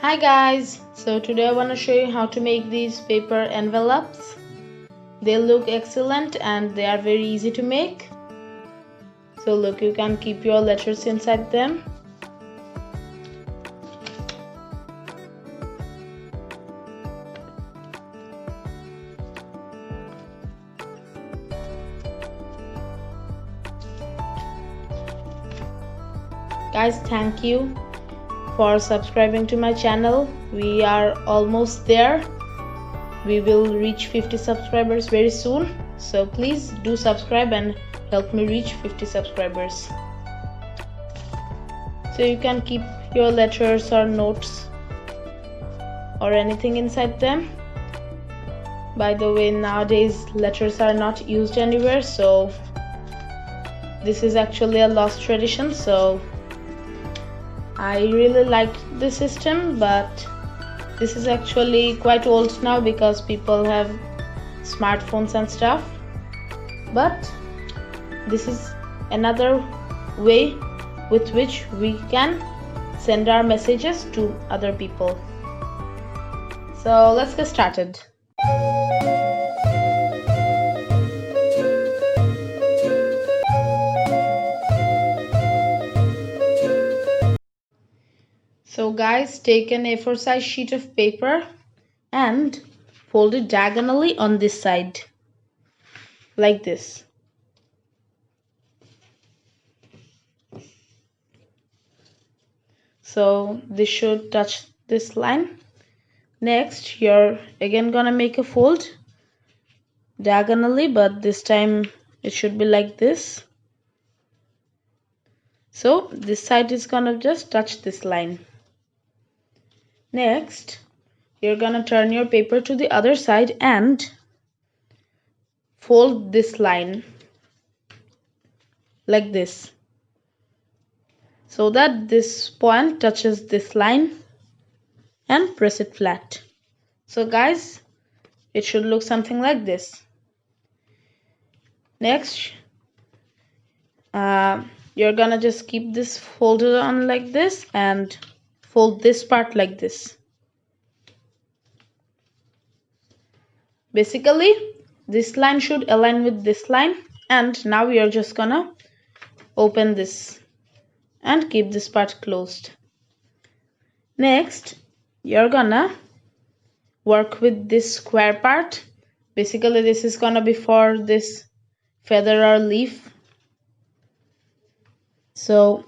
Hi guys, so today I want to show you how to make these paper envelopes. They look excellent and they are very easy to make. So look, you can keep your letters inside them. Guys, thank you for subscribing to my channel. We are almost there. We will reach 50 subscribers very soon. So please do subscribe and help me reach 50 subscribers. So you can keep your letters or notes or anything inside them. By the way, nowadays letters are not used anywhere, so this is actually a lost tradition. So I really like this system, but this is actually quite old now because people have smartphones and stuff. But this is another way with which we can send our messages to other people. So let's get started. So guys, take an A4 size sheet of paper and fold it diagonally on this side, like this. So this should touch this line. Next, you're again gonna make a fold diagonally, but this time it should be like this. So this side is gonna just touch this line. Next, you're gonna turn your paper to the other side and fold this line like this, so that this point touches this line, and press it flat. So guys, it should look something like this. Next, you're gonna just keep this folded on like this and fold this part like this. Basically, this line should align with this line, and now we are just gonna open this and keep this part closed. Next, you're gonna work with this square part. Basically, this is gonna be for this feather or leaf. So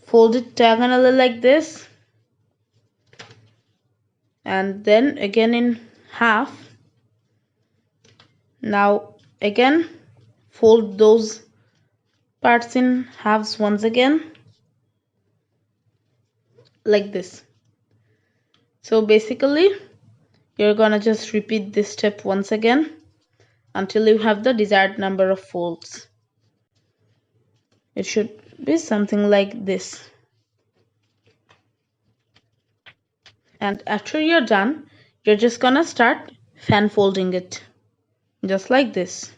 fold it diagonally like this, and then again in half. Now again fold those parts in halves once again, like this. So basically, you're gonna just repeat this step once again until you have the desired number of folds. It should be something like this. And after you're done, you're just gonna start fan folding it, just like this.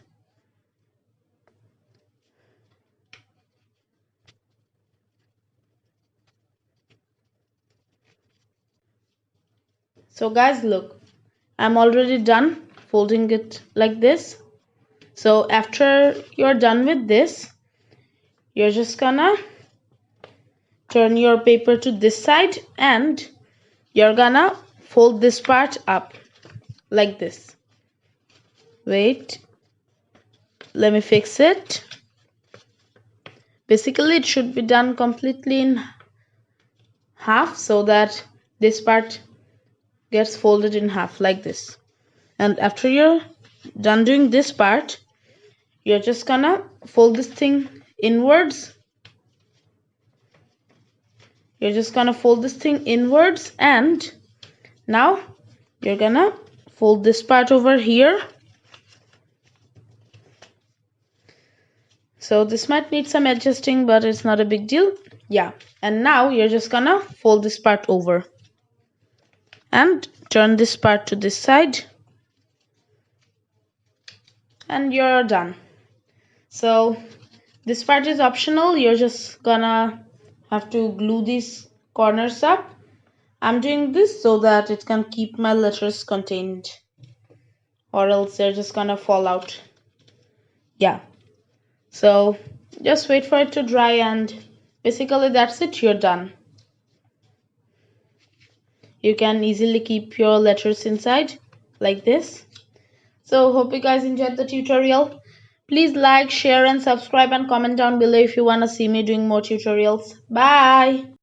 So guys, look, I'm already done folding it like this. So after you're done with this, you're just gonna turn your paper to this side and you're gonna fold this part up like this. Wait, let me fix it. Basically, it should be done completely in half so that this part gets folded in half like this. And after you're done doing this part, you're just gonna fold this thing inwards. You're just gonna fold this thing inwards, and now you're gonna fold this part over here. So this might need some adjusting, but it's not a big deal. Yeah, and now you're just gonna fold this part over and turn this part to this side, and you're done. So this part is optional. You're just gonna have to glue these corners up, I'm doing this so that it can keep my letters contained, or else they're just gonna fall out. Yeah, so just wait for it to dry, and basically that's it, you're done. You can easily keep your letters inside like this. So hope you guys enjoyed the tutorial. Please like, share and subscribe and comment down below if you want to see me doing more tutorials. Bye.